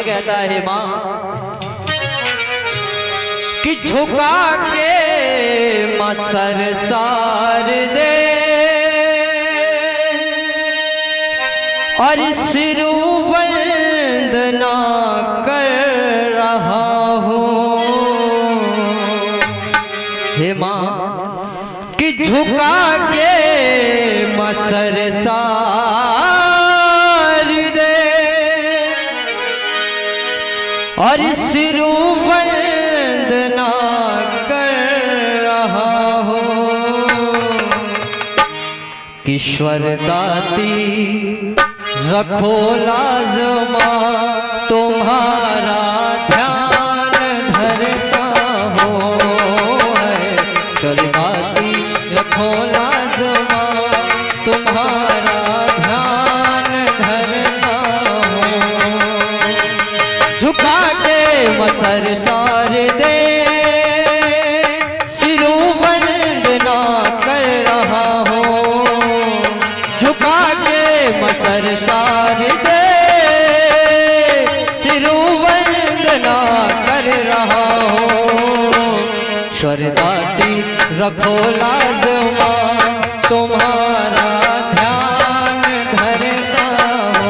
कहता है माँ कि झुका के मसर सार दे और सिर वंदना कर रहा हूँ। हे माँ कि झुका के मसर सार दे और सिर वंदना कर रहा हूँ। ईश्वर दाती रखो लाजमा तुम्हारा ध्यान धरता हो। ईश्वर दाती रखो लाजमा तुम्हारा ध्यान धरता हो। झुका के मसर सार दे सिरू वंदना कर रहा हो। झुका के मसर सार दे सिरू वंदना कर रहा हो। ईश्वरदाती रखो लाजमा तुम्हारा ध्यान धरता हो।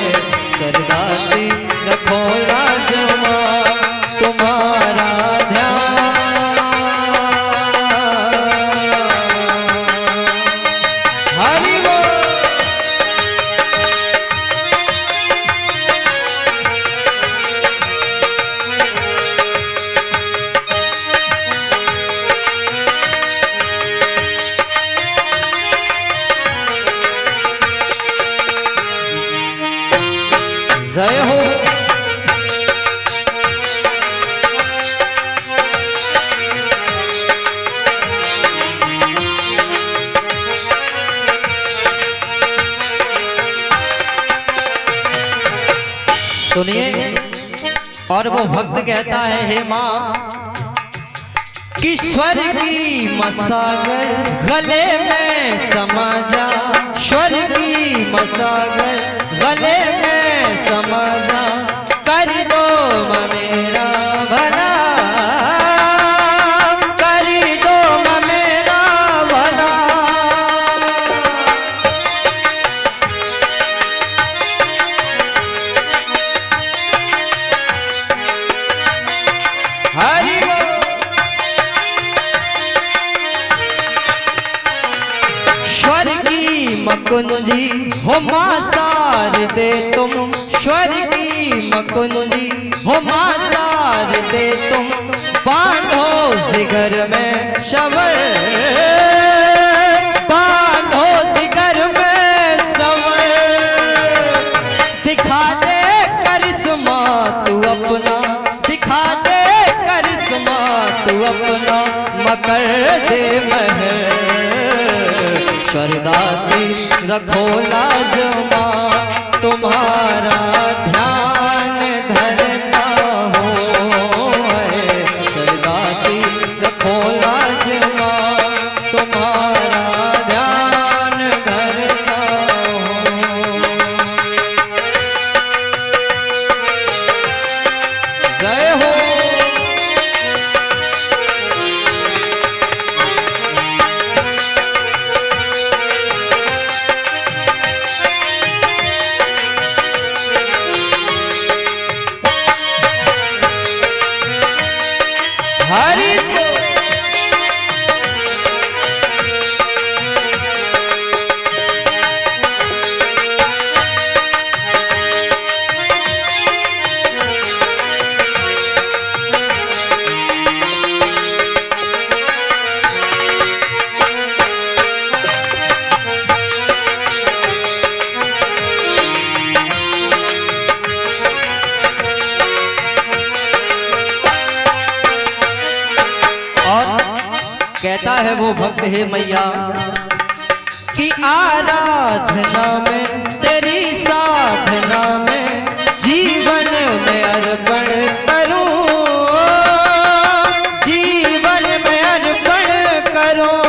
ईश्वरदाती रखो लाजमा तुम्हारा ध्यान। हरि बोल। जय हो। सुनिए और वो भक्त कहता है हे माँ कि स्वर की मसागर गले में समा जा। स्वर की मसागर गले में समा जा। कर दो मेरा भला कर दो मेरा भला। हरि बोल। स्वर की मकुंजी हो माँ सार दे तुम। स्वर की मकुंजी हो माँ सार दे तुम। बांधो जिगर में शवर बांधो जिगर में सवर। दिखा दे करिश्मा तू अपना दिखा दे करिश्मा तू अपना मकर दे महर। ईश्वरदाती रखो लाजमा तुम्हारा ध्यान धरता हो। ईश्वरदाती रखो लाजमा तुम्हारा ध्यान धरता हो। जय हो। हरि बोल। कहता है वो भक्त हे मैया कि आराधना में तेरी साधना में जीवन में अर्पण करूं। जीवन में अर्पण करूं।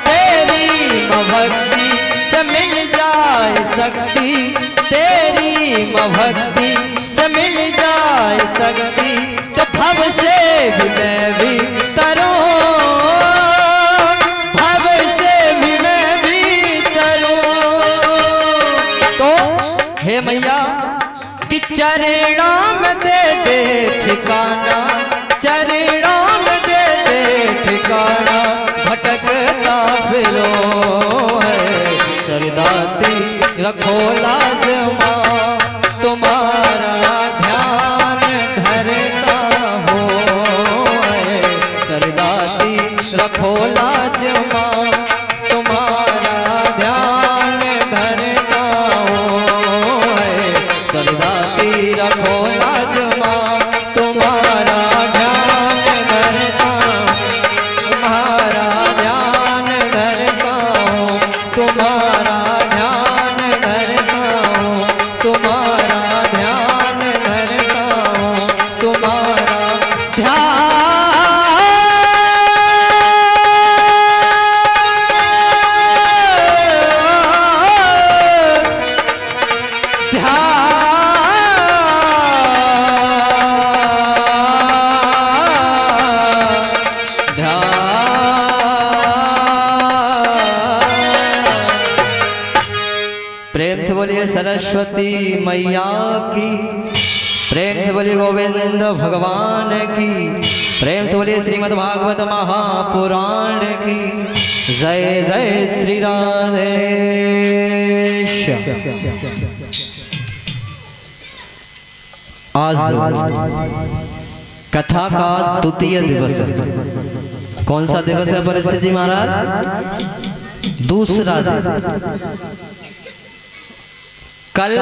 तेरी भक्ति से मिल जाए शक्ति तेरी भक्ति तो भव से भी मैं भी तरूं, भव से भी मैं भी तरूं। तो हे मैया कि चरणों में दे दे ठिकाना, चरणों में दे दे ठिकाना, भटकता फिरो है सरदाती रखो लाजमा, तुम्हारा ध्यान धरता हो है सरदाती रखो लाजमा, तुम्हारा ध्यान धरता हो है सरदाती रखो लाजमा, तुम्हारा ध्यान धरता, तुम्हारा ध्यान धरता हूँ, तुम्हारा ध्यान धरता हूँ, तुम्हारा ध्यान धरता हूँ, तुम्हारा ध्यान प्रेम से बोलिए सरस्वती मैया की, प्रेम से बोलिए गोविंद भगवान की, प्रेम से बोलिए श्रीमद् भागवत महापुराण की जय जय श्री राधेश। आज कथा का द्वितीय दिवस है। कौन सा दिवस है परीक्षित जी महाराज? दूसरा दिवस। कल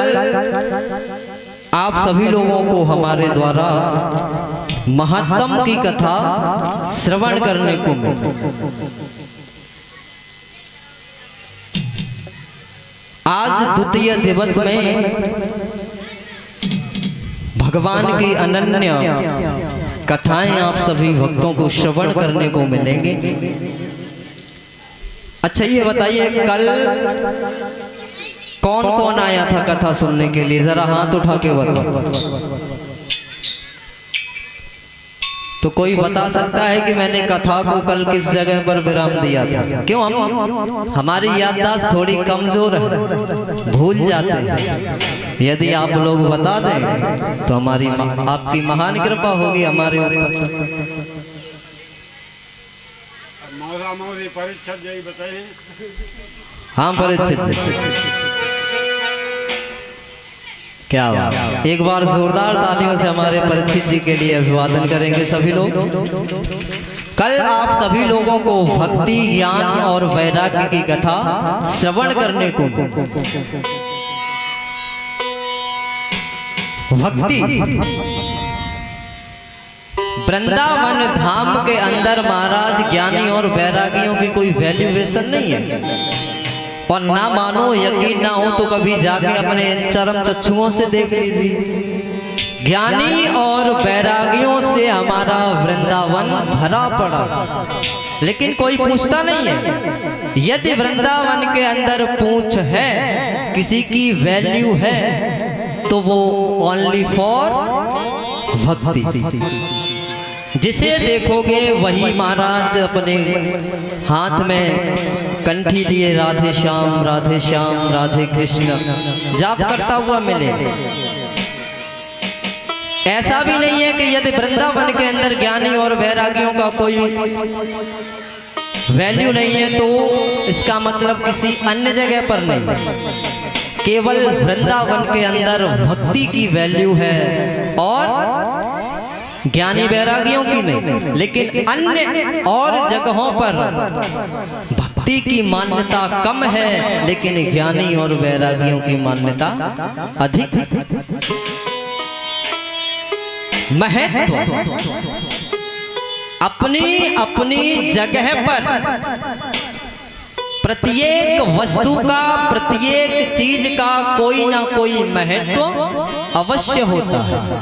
आप सभी लोगों को हमारे द्वारा महात्म की कथा श्रवण करने को मिला। आज द्वितीय दिवस में भगवान की अनन्य कथाएं आप सभी भक्तों को श्रवण करने को मिलेंगे। अच्छा ये बताइए कल कौन कौन आया था कथा सुनने के लिए? जरा हाथ उठा के बताओ। तो कोई बता सकता है कि मैंने कथा को कल किस जगह पर विराम दिया था? क्यों हमारी याददाश्त थोड़ी कमजोर है, भूल जाते हैं। यदि आप लोग बता दें तो हमारी आपकी महान कृपा होगी हमारे ऊपर। परीक्षित जी बताइए। हाँ परीक्षित क्या बात, एक बार जोरदार तालियों से हमारे परीक्षित जी के लिए अभिवादन करेंगे सभी लोग। कल आप सभी लोगों को भक्ति ज्ञान और वैराग्य की कथा श्रवण करने को, भक्ति वृंदावन धाम के अंदर महाराज ज्ञानी और वैरागियों की कोई वैल्यूएशन नहीं है। और ना मानो यकीन ना हो तो कभी जाके अपने चरम चक्षुओं से देख लीजिए। ज्ञानी और वैरागियों से हमारा वृंदावन भरा पड़ा, लेकिन कोई पूछता नहीं है। यदि वृंदावन के अंदर पूछ है, किसी की वैल्यू है, तो वो ओनली फॉर भक्ति। जिसे देखोगे वही महाराज अपने हाथ में कंठी लिए राधे श्याम राधे कृष्ण जाप करता हुआ मिले। ऐसा भी नहीं है कि यदि वृंदावन के अंदर ज्ञानी और वैरागियों का कोई वैल्यू नहीं है तो इसका मतलब किसी अन्य जगह पर नहीं, केवल वृंदावन के अंदर भक्ति की वैल्यू है और ज्ञानी वैरागियों की नहीं। लेकिन अन्य और जगहों पर भक्ति की मान्यता कम है, लेकिन ज्ञानी और वैरागियों की मान्यता अधिक। महत्व अपनी अपनी जगह पर प्रत्येक वस्तु का, प्रत्येक चीज का कोई ना कोई महत्व अवश्य होता है,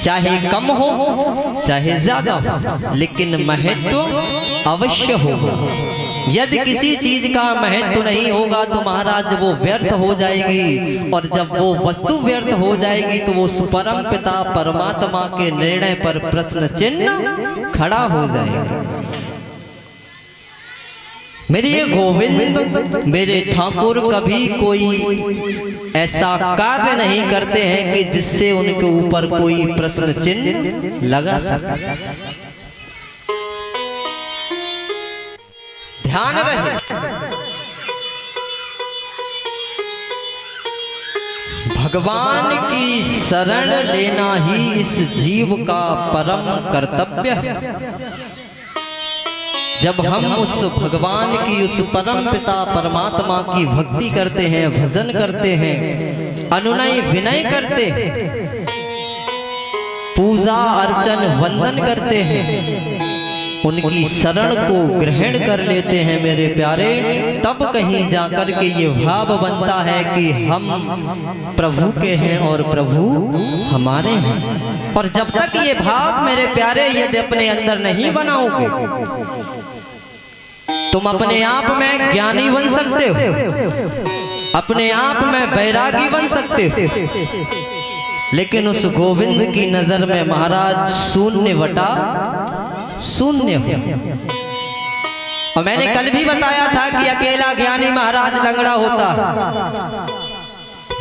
चाहे कम हो चाहे ज्यादा हो, लेकिन महत्व अवश्य होगा। यदि किसी चीज का महत्व नहीं होगा तो महाराज वो व्यर्थ हो जाएगी, और जब वो वस्तु व्यर्थ हो जाएगी तो वो उस परम पिता परमात्मा के निर्णय पर प्रश्न चिन्ह खड़ा हो जाएगा। मेरे ये गोविंद मेरे ठाकुर कभी कोई ऐसा कार्य नहीं करते हैं कि जिससे उनके ऊपर कोई प्रश्न चिन्ह लगा सके। ध्यान रहे, भगवान की शरण लेना ही इस जीव का परम कर्तव्य है। जब हम उस भगवान की, उस परम पिता परमात्मा की भक्ति करते हैं, भजन करते हैं, अनुनय विनय करते हैं, पूजा अर्चन वंदन करते हैं, उनकी शरण को ग्रहण कर लेते हैं मेरे प्यारे, तब कहीं जाकर के ये भाव बनता है कि हम प्रभु के हैं और प्रभु हमारे हैं। और जब तक ये भाव मेरे प्यारे यदि अपने अंदर नहीं बनाओगे, तुम अपने आप में ज्ञानी बन सकते हो, अपने आप में बैरागी बन सकते हो, लेकिन उस गोविंद की नजर में महाराज शून्य बटा शून्य हो। और मैंने कल भी बताया था कि अकेला ज्ञानी महाराज लंगड़ा होता।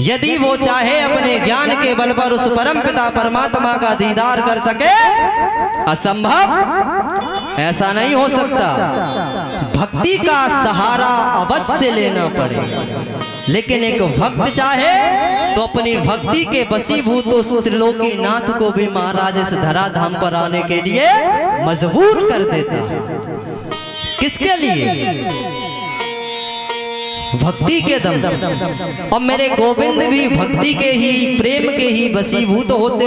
यदि वो चाहे अपने ज्ञान के बल पर उस परम पिता परमात्मा का दीदार कर सके, असंभव, ऐसा नहीं हो सकता। भक्ति का सहारा अवश्य लेना पड़ेगा, लेकिन एक भक्त चाहे तो अपनी भक्ति के वशीभूत उस त्रिलोकी नाथ को भी महाराज इस धराधाम पर आने के लिए मजबूर कर देता है। किसके लिए? भक्ति के दम। और मेरे गोविंद भी भक्ति के ही, प्रेम के ही वशीभूत होते।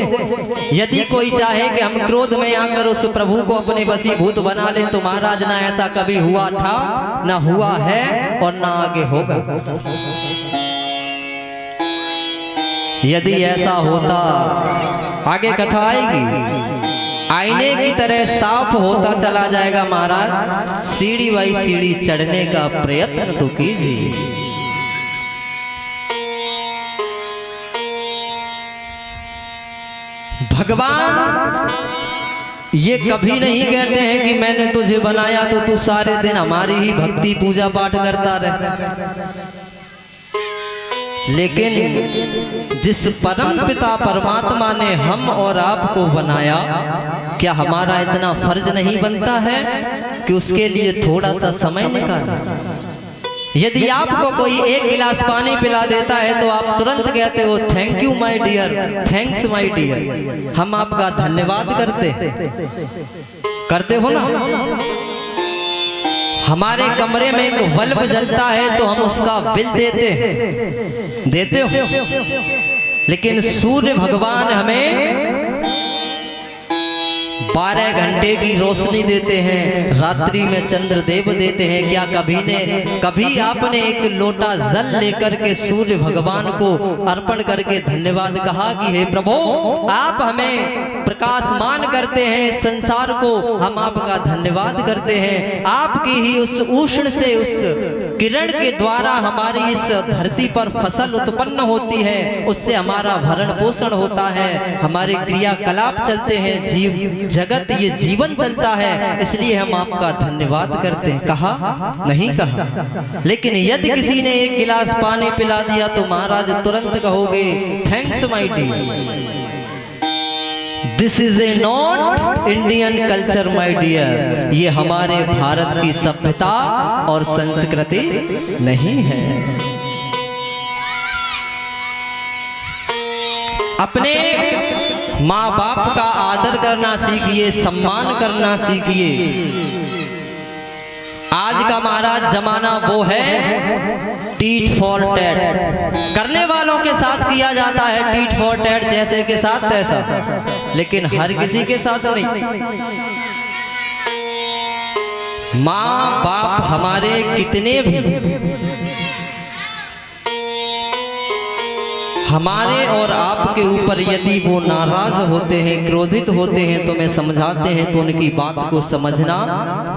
यदि कोई चाहे कि हम क्रोध में आकर उस प्रभु को अपने वशीभूत बना ले, तो महाराज ना ऐसा कभी हुआ था, ना हुआ है और ना आगे होगा। यदि ऐसा होता, आगे कथा आएगी, आईने की तरह साफ होता चला जाएगा महाराज। सीढ़ी बाई सीढ़ी चढ़ने का प्रयत्न तो कीजिए। भगवान ये कभी नहीं कहते हैं कि मैंने तुझे बनाया तो तू सारे दिन हमारी ही भक्ति पूजा पाठ करता रहे। लेकिन जिस परम पिता परमात्मा ने हम और आपको बनाया, क्या हमारा इतना फर्ज नहीं बनता है कि उसके लिए थोड़ा सा समय निकालें? यदि आपको कोई एक गिलास पानी पिला देता है तो आप तुरंत कहते हो thank you my dear, thanks my dear, हम आपका धन्यवाद करते हो ना। हमारे कमरे में एक बल्ब जलता है तो हम उसका बिल देते हो, लेकिन सूर्य भगवान हमें 12 घंटे की रोशनी देते हैं, रात्रि में चंद्रदेव देते हैं। क्या कभी आपने एक लोटा जल लेकर के सूर्य भगवान को अर्पण करके धन्यवाद कहा कि हे प्रभु आप हमें प्रकाशमान करते हैं, संसार को हम आपका धन्यवाद करते हैं। आपकी ही उस उष्ण से, उस किरण के द्वारा हमारी इस धरती पर फसल उत्पन्न होती है, उससे हमारा भरण पोषण होता है, हमारे क्रियाकलाप चलते हैं, जीव जगत ये जीवन चलता है, इसलिए हम आपका धन्यवाद करते हैं। कहा नहीं कहा। लेकिन यदि किसी ने एक गिलास पानी पिला दिया तो महाराज तुरंत कहोगे thanks my dear. This is a not Indian culture my dear. ये हमारे भारत की सभ्यता और संस्कृति नहीं है। अपने माँ बाप का आदर करना सीखिए, सम्मान करना सीखिए। आज का महाराज जमाना वो है टीट फॉर टैट, करने वालों के साथ किया जाता है टीट फॉर टैट, जैसे के साथ तैसा, लेकिन हर किसी के साथ नहीं। माँ बाप हमारे कितने भी हमारे और आपके ऊपर यदि वो नाराज होते हैं, क्रोधित होते हैं, तो मैं समझाते हैं तो उनकी बात को समझना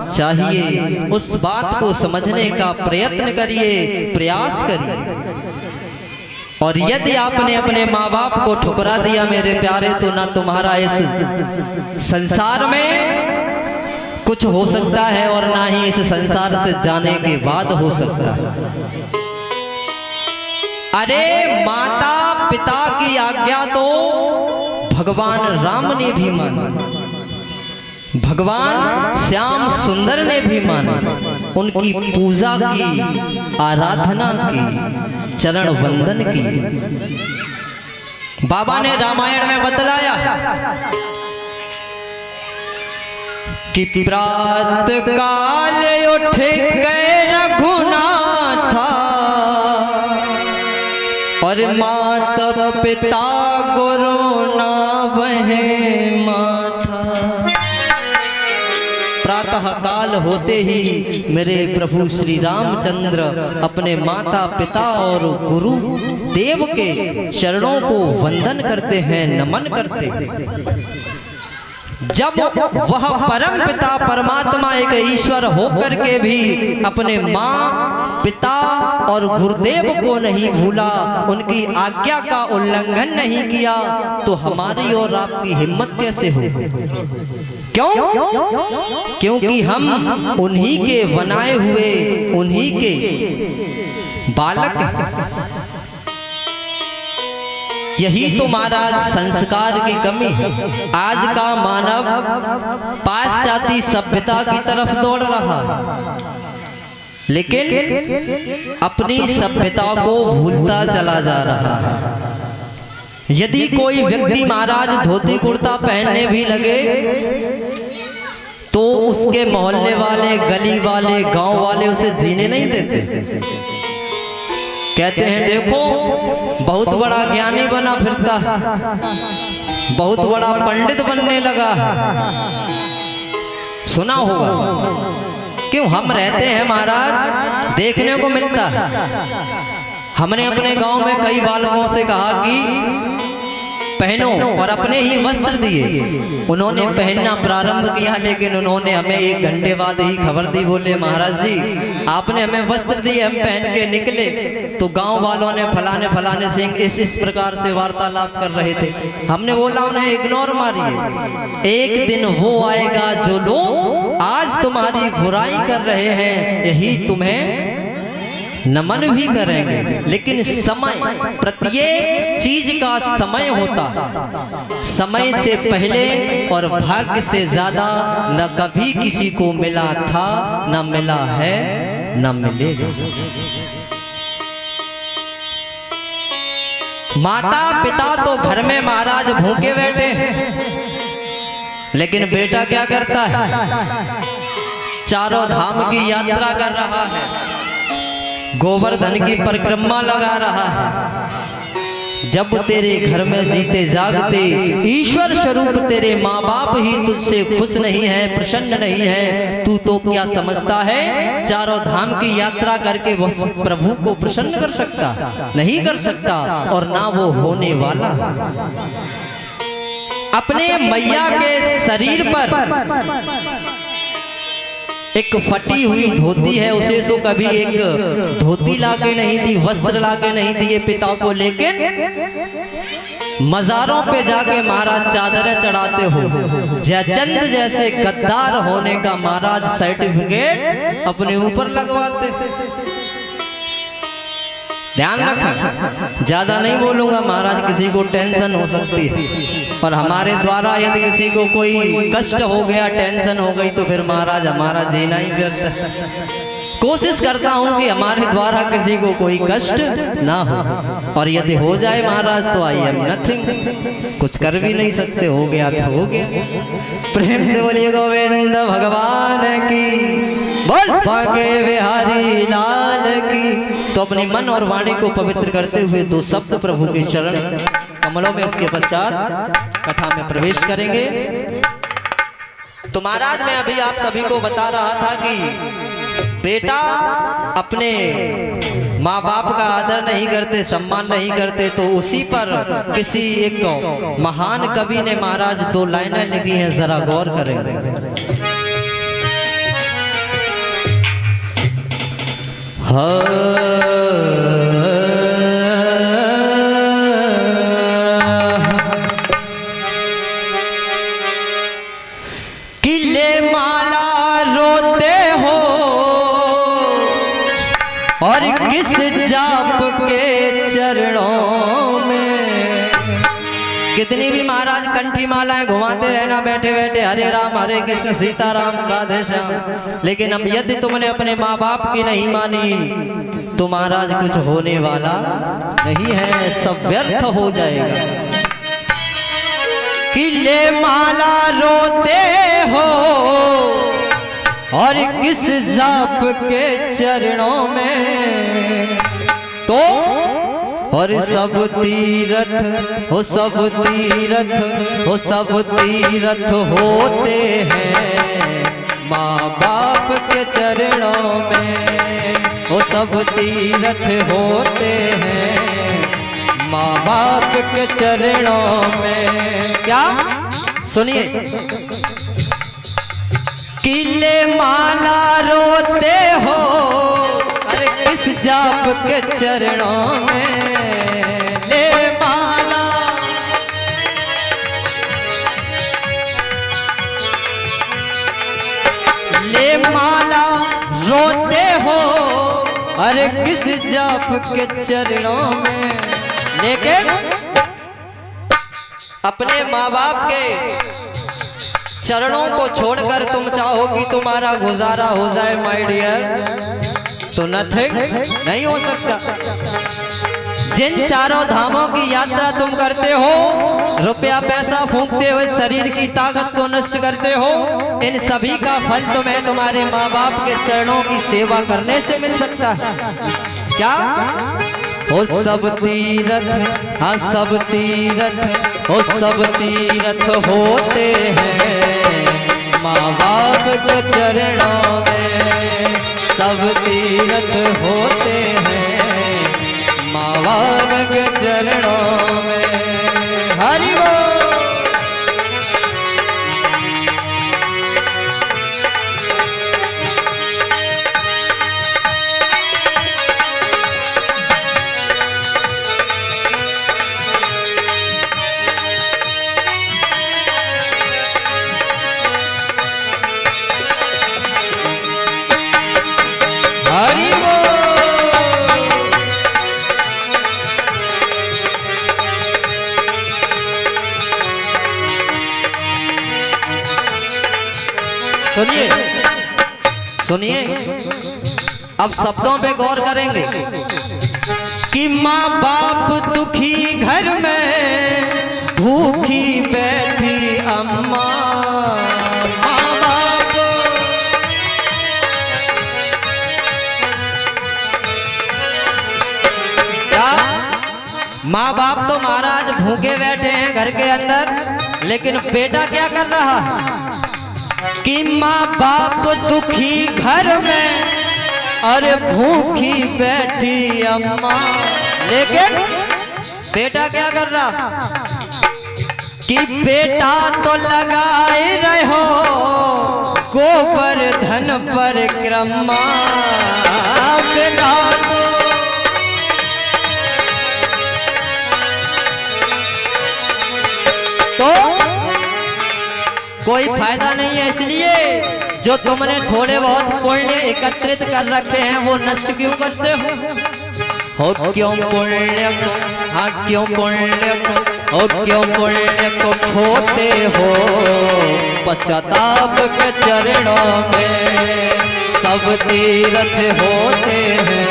चाहिए। उस बात को समझने का प्रयत्न करिए, प्रयास करिए। और यदि आपने अपने माँ बाप को ठुकरा दिया मेरे प्यारे, तो ना तुम्हारा इस संसार में कुछ हो सकता है और ना ही इस संसार से जाने के बाद हो सकता है। अरे माता पिता की आज्ञा तो भगवान राम ने भी मानी, भगवान श्याम सुंदर ने भी मानी, उनकी पूजा की, आराधना की, चरण वंदन की। बाबा ने रामायण में बतलाया कि प्रात काल उठ के रघुनाथा और माता पिता गुरु ना वहे माथा। प्रातः काल होते ही मेरे प्रभु श्री रामचंद्र अपने माता पिता और गुरु देव के चरणों को वंदन करते हैं, नमन करते हैं। जब वह परम पिता परमात्मा एक ईश्वर होकर के भी अपने माँ पिता और गुरुदेव को नहीं भूला, उनकी आज्ञा का उल्लंघन नहीं किया, तो हमारी और आपकी हिम्मत कैसे हो? क्यों? क्योंकि हम उन्हीं के बनाए हुए, उन्हीं के बालक हैं। यही तो महाराज संस्कार की कमी है। आज का मानव पाश्चात्य सभ्यता की तरफ दौड़ रहा है, लेकिन अपनी सभ्यता को भूलता चला जा रहा है। यदि कोई व्यक्ति महाराज धोती कुर्ता पहनने भी लगे तो उसके मोहल्ले वाले, गली वाले, गांव वाले उसे जीने नहीं देते। कहते हैं देखो बहुत बड़ा ज्ञानी बना फिरता, बहुत बड़ा पंडित बनने लगा। सुना होगा, क्यों? हम रहते हैं महाराज, देखने को मिलता। हमने अपने गांव में कई बालकों से कहा कि पहनो, और अपने ही वस्त्र दिए। उन्होंने पहनना प्रारंभ किया, लेकिन उन्होंने हमें 1 घंटे बाद ही खबर दी, बोले महाराज जी आपने हमें वस्त्र दिए, हम पहन के निकले तो गांव वालों ने फलाने फलाने सिंह इस प्रकार से वार्तालाप कर रहे थे। हमने बोला उन्हें इग्नोर मारिए, एक दिन वो आएगा जो लोग आज तुम्हारी बुराई कर रहे हैं, यही तुम्हें नमन भी करेंगे। लेकिन समय, प्रत्येक चीज का समय होता, समय से पहले और भाग्य से ज्यादा न कभी किसी को मिला था, न मिला है, न मिलेगा। माता पिता तो घर में महाराज भूखे बैठे हैं, लेकिन बेटा क्या करता है? चारों धाम की यात्रा कर रहा है, गोवर्धन की परिक्रमा लगा रहा है। जब तेरे घर में जीते जागते ईश्वर स्वरूप तेरे माँ बाप ही तुझसे खुश नहीं है, प्रसन्न नहीं है, तू तो क्या समझता है चारों धाम की यात्रा करके वो प्रभु को प्रसन्न कर सकता? नहीं कर सकता, और ना वो होने वाला। अपने मैया के शरीर पर एक फटी हुई धोती है, उसे तो कभी एक धोती लाके नहीं दी, वस्त्र लाके नहीं दिए पिता को, लेकिन मजारों पे जाके महाराज चादरें चढ़ाते हो। जयचंद जैसे गद्दार होने का महाराज सर्टिफिकेट अपने ऊपर लगवाते। ध्यान रखना, ज्यादा नहीं बोलूंगा महाराज, किसी को टेंशन हो सकती है, और हमारे द्वारा यदि किसी को कोई कष्ट हो गया, टेंशन हो गई, तो फिर महाराज हमारा जीना ही व्यर्थ है। कोशिश करता हूं कि हमारे द्वारा किसी को कोई कष्ट ना हो, और यदि हो जाए महाराज तो आई एम नथिंग, कुछ कर भी नहीं सकते, हो गया तो हो गया। प्रेम से बोलिए गोविंद भगवान की, बोल भागे बिहारी लाल की। तो अपने मन और वाणी को पवित्र करते हुए 2 शब्द प्रभु के चरण कमलों में, उसके पश्चात कथा में प्रवेश करेंगे। तो महाराज मैं अभी आप सभी को बता रहा था कि बेटा अपने माँ बाप का आदर नहीं करते, सम्मान नहीं करते, तो उसी पर किसी एक महान कवि ने महाराज 2 लाइनें लिखी हैं, जरा गौर करें। किले माला रोते हो और किस जाप के चरणों में। कितनी भी महाराज कंठी मालाएं घुमाते रहना बैठे बैठे, हरे राम हरे कृष्ण सीताराम राधे श्याम, लेकिन अब यदि तुमने अपने माँ बाप की नहीं मानी तो महाराज कुछ होने वाला नहीं है, सब व्यर्थ हो जाएगा। किले माला रोते हो और किस जाप के चरणों में, तो और सब तीरथ हो, सब तीरथ हो, सब तीरथ होते हैं माँ बाप के चरणों में। वो सब तीरथ होते हैं माँ बाप के चरणों में। क्या सुनिए, किले माला रोते हो अरे किस जाप के चरणों में, ले माला ले माला रोते हो अरे किस जाप के चरणों में। लेकिन अपने माँ बाप के चरणों को छोड़कर तुम चाहो कि तुम्हारा गुजारा हो जाए माय डियर, तो नथिंग नहीं हो सकता। जिन चारों धामों की यात्रा तुम करते हो, रुपया पैसा फूंकते हुए शरीर की ताकत को नष्ट करते हो, इन सभी का फल तुम्हें तुम्हारे माँ बाप के चरणों की सेवा करने से मिल सकता है। क्या हो सब तीरथ, हाँ सब तीरथ हो, सब तीरथ होते हैं माँ बाप के चरणों में। सब तीरथ होते हैं माँ बाप के चरणों में। हरि बोल। हरि सुनिए सुनिए, अब शब्दों पे गौर करेंगे कि माँ बाप दुखी घर में भूखी बैठी अम्मा। माँ बाप क्या, माँ बाप तो महाराज भूखे बैठे हैं घर के अंदर, लेकिन बेटा क्या कर रहा है कि माँ बाप दुखी घर में अरे भूखी बैठी अम्मा। लेकिन बेटा क्या कर रहा कि बेटा तो लगाए रहो गोवर्धन परिक्रमा। बेटा तो कोई फायदा नहीं है, इसलिए जो तुमने थोड़े बहुत पुण्य एकत्रित कर रखे हैं वो नष्ट क्यों करते हो क्यों पुण्य को, हाँ क्यों पुण्य को, क्यों पुण्य को खोते हो पश्चाताप के चरणों में। सब तीर्थ होते हैं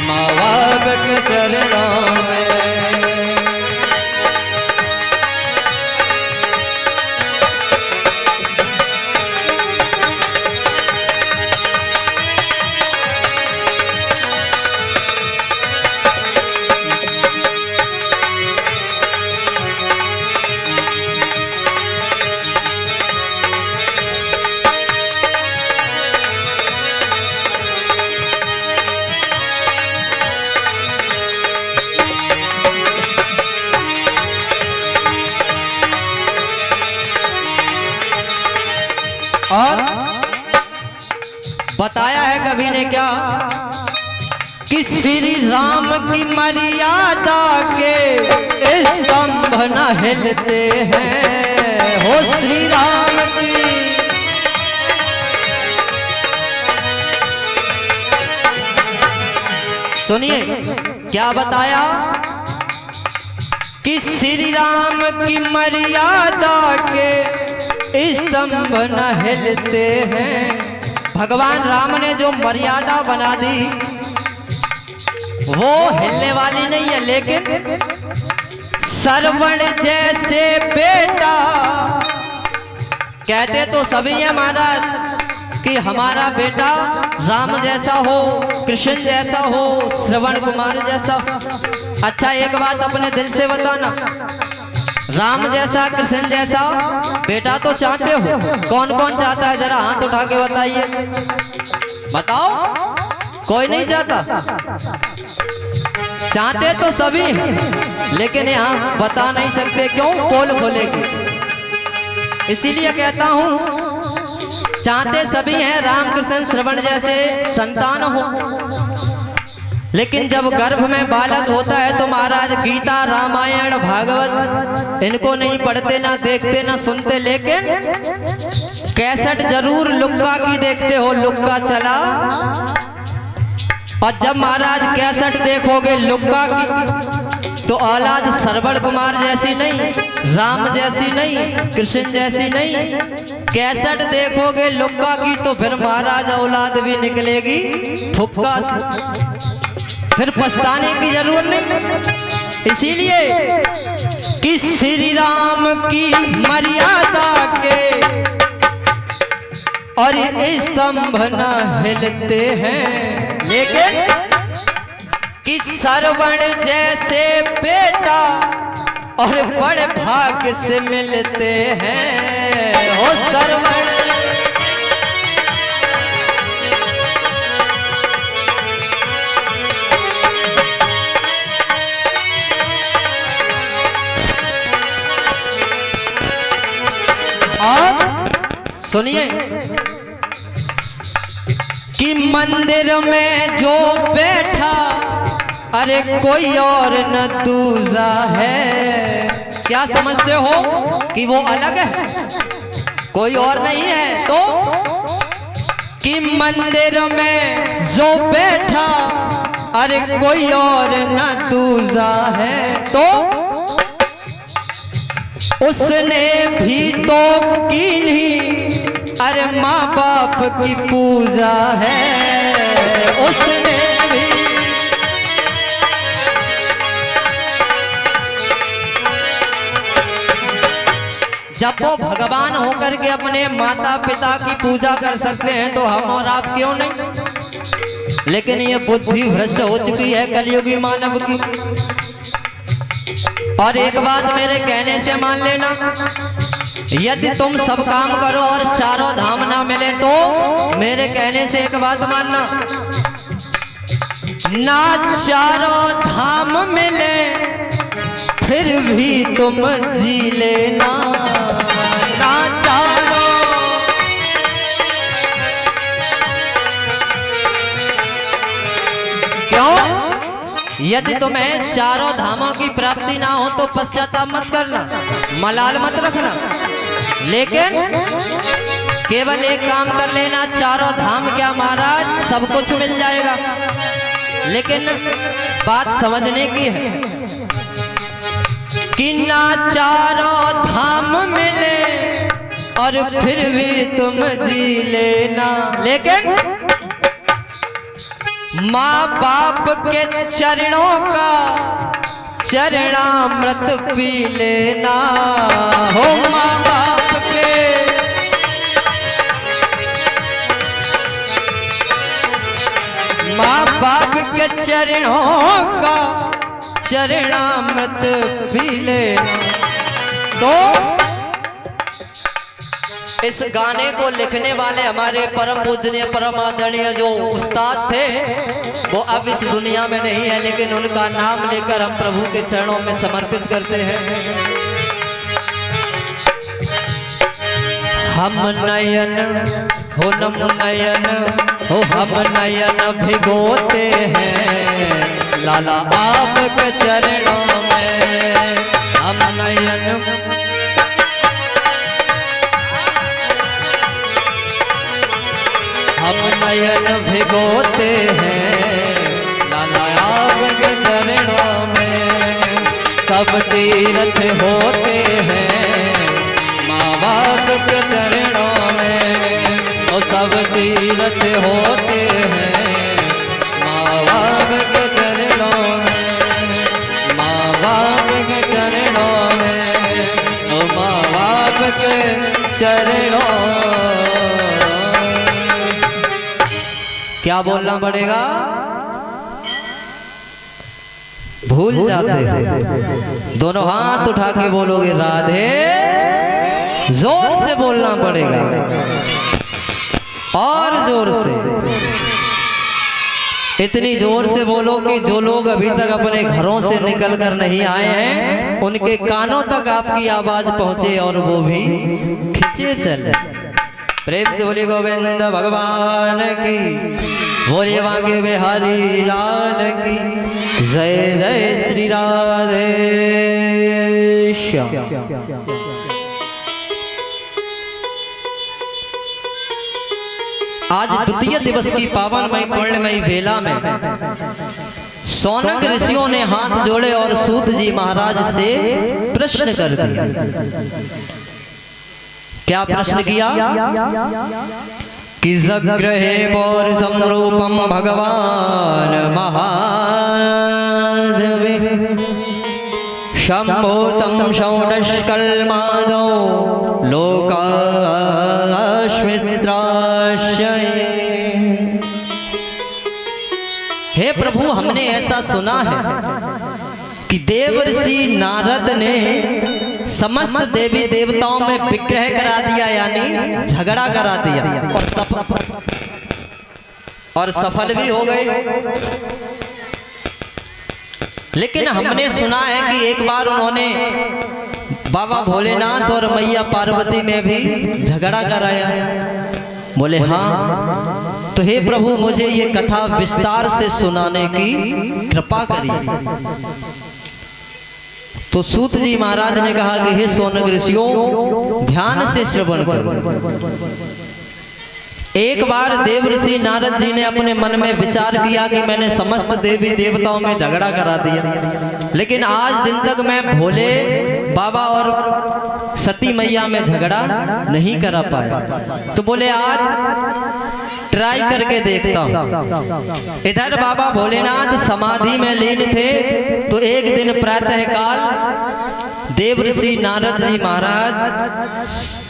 माँ बाप के चरणों में। और बताया है कवि ने क्या कि श्री राम की मर्यादा के स्तंभ न हिलते हैं हो श्री राम की। सुनिए क्या बताया कि श्री राम की मर्यादा के स्तंभ न हिलते हैं। भगवान राम ने जो मर्यादा बना दी वो हिलने वाली नहीं है, लेकिन श्रवण जैसे बेटा कहते तो सभी है महाराज कि हमारा बेटा राम जैसा हो, कृष्ण जैसा हो, श्रवण कुमार जैसा। अच्छा एक बात अपने दिल से बताना, राम जैसा कृष्ण जैसा बेटा तो चाहते हो? कौन कौन चाहता है जरा हाथ उठा के बताइए, बताओ। कोई नहीं चाहता? चाहते तो सभी हैं, लेकिन यहाँ बता नहीं सकते क्यों? पोल खोलेगी। इसीलिए कहता हूं चाहते सभी हैं रामकृष्ण श्रवण जैसे संतान हो, लेकिन जब गर्भ में बालक होता है तो महाराज गीता रामायण भागवत इनको नहीं पढ़ते, ना देखते, ना सुनते, लेकिन कैसेट जरूर लुक्का की देखते हो, लुक्का चला। और जब महाराज कैसेट देखोगे लुक्का की तो औलाद श्रवण कुमार जैसी नहीं, राम जैसी नहीं, कृष्ण जैसी नहीं। कैसेट देखोगे लुक्का की तो फिर महाराज औलाद भी निकलेगी फुक्का से, फिर पछताने की जरूरत नहीं। इसीलिए कि श्री राम की मर्यादा के और स्तंभ न हिलते हैं, लेकिन कि श्रवण जैसे बेटा और बड़े भाग्य से मिलते हैं हो श्रवण। और सुनिए कि मंदिर में जो बैठा अरे कोई और न दूजा है। क्या समझते हो कि वो अलग है, कोई और नहीं है? तो कि मंदिर में जो बैठा अरे कोई और न दूजा है, तो उसने भी तो की नहीं अरे माँ बाप की पूजा है। उसने भी जब वो भगवान होकर के अपने माता पिता की पूजा कर सकते हैं तो हम और आप क्यों नहीं? लेकिन ये बुद्धि भ्रष्ट हो चुकी है कलयुगी मानव की। और एक बात मेरे कहने से मान लेना, यदि तुम सब काम करो और चारों धाम ना मिले तो मेरे कहने से एक बात मानना, ना चारों धाम मिले फिर भी तुम जी लेना, ना चारों। क्यों? यदि तुम्हें चारों धामों की प्राप्ति ना हो तो पश्चाताप मत करना, मलाल मत रखना, लेकिन केवल एक काम कर लेना, चारों धाम क्या महाराज सब कुछ मिल जाएगा। लेकिन बात समझने की है कि ना चारों धाम मिले और फिर भी तुम जी लेना, लेकिन माँ बाप के चरणों का चरणामृत पी लेना हो। माँ बाप के चरणों का चरणामृत पी लेना। तो इस गाने को लिखने वाले हमारे परम पूजनीय परम आदरणीय जो उस्ताद थे वो अब इस दुनिया में नहीं है, लेकिन उनका नाम लेकर हम प्रभु के चरणों में समर्पित करते हैं। हम नयन हो नम नयन हो हम नयन भिगोते हैं लाला आपके चरणों में। हम नयन भिगोते हैं लाला आपके चरणों में। सब तीर्थ होते हैं माँ बाप के चरणों में। और सब तीर्थ होते हैं माँ बाप के चरणों में। माँ बाप के चरणों में ओ माँ बाप के चरणों। क्या बोलना पड़ेगा? भूल जाते हैं। दोनों हाथ उठा के बोलोगे राधे, जोर से बोलना पड़ेगा और जोर से। इतनी जोर से बोलो कि जो लोग अभी तक अपने घरों से निकल कर नहीं आए हैं उनके कानों तक आपकी आवाज पहुंचे और वो भी खिंचे चले। प्रेम से बोलिए गोविंद भगवान की, बोलिए बांके बिहारी लाल की जय। जय श्री राधे श्याम। आज द्वितीय दिवस की पावनमयी पुण्यमयी वेला में सौनक ऋषियों ने हाथ जोड़े और सूत जी महाराज से प्रश्न कर दिया। क्या प्रश्न किया? कि जग्रहे पौर समरूपम भगवान महादेवे शंभोतम षोडशकल्मादौ लोकाश्मित्राश्रये। हे प्रभु, हमने ऐसा सुना है कि देव ऋषि नारद ने समस्त देवी देवताओं में विग्रह करा दिया, यानी झगड़ा करा दिया और सफल भी हो गए। लेकिन हमने सुना है कि एक बार उन्होंने बाबा भोलेनाथ और मैया पार्वती में भी झगड़ा कराया। बोले हाँ, तो हे प्रभु मुझे ये कथा विस्तार से सुनाने की कृपा करिए। तो सूत जी महाराज ने कहा कि हे सौनक ऋषियों, ध्यान से श्रवण करो। एक बार देव ऋषि नारद जी ने अपने मन में विचार किया कि मैंने समस्त देवी देवताओं में झगड़ा करा दिया, लेकिन आज दिन तक मैं भोले बाबा और सती मैया में झगड़ा नहीं करा पाया। तो बोले आज ट्राई करके देखता हूँ। इधर बाबा भोलेनाथ समाधि में लीन थे, तो एक दिन प्रातः काल देव ऋषि नारद जी महाराज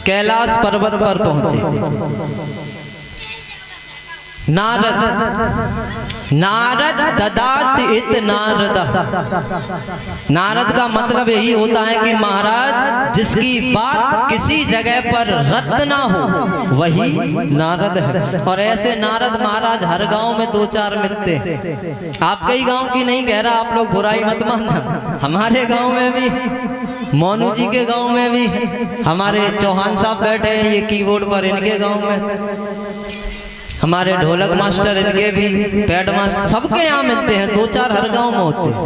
कैलाश पर्वत पर पहुंचे। नारद ददात इत नारद। नारद का मतलब यही होता है कि महाराज जिसकी बात किसी जगह पर रद्द ना हो वही नारद है। और ऐसे नारद महाराज हर गांव में दो चार मिलते हैं। आपके ही गांव की नहीं कह रहा, आप लोग बुराई मत मानना, हमारे गांव में भी, मोनू जी के गांव में भी, हमारे चौहान साहब बैठे हैं ये कीबोर्ड पर, इनके गांव में, हमारे ढोलक मास्टर इनके भी, पैड मास्टर, सबके यहाँ मिलते हैं, दो चार हर गांव में होते हैं।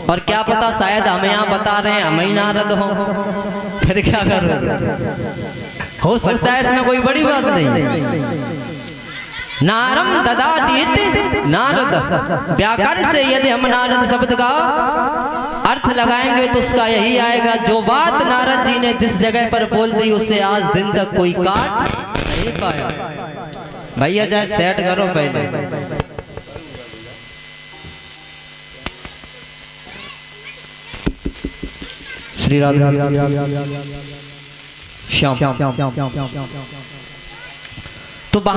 और क्या पता शायद हमें यहाँ बता रहे हैं हम ही नारद हो, फिर क्या करोगे? हो सकता है, इसमें कोई बड़ी बात नहीं। नारम ददातीत नारद, व्याकरण से यदि हम नारद शब्द का अर्थ लगाएंगे तो उसका यही आएगा, जो बात नारद जी ने जिस जगह पर बोल दी उसे आज दिन तक कोई काट नहीं पाया। भैया जाए सेट करो पहले। श्री राधे श्याम।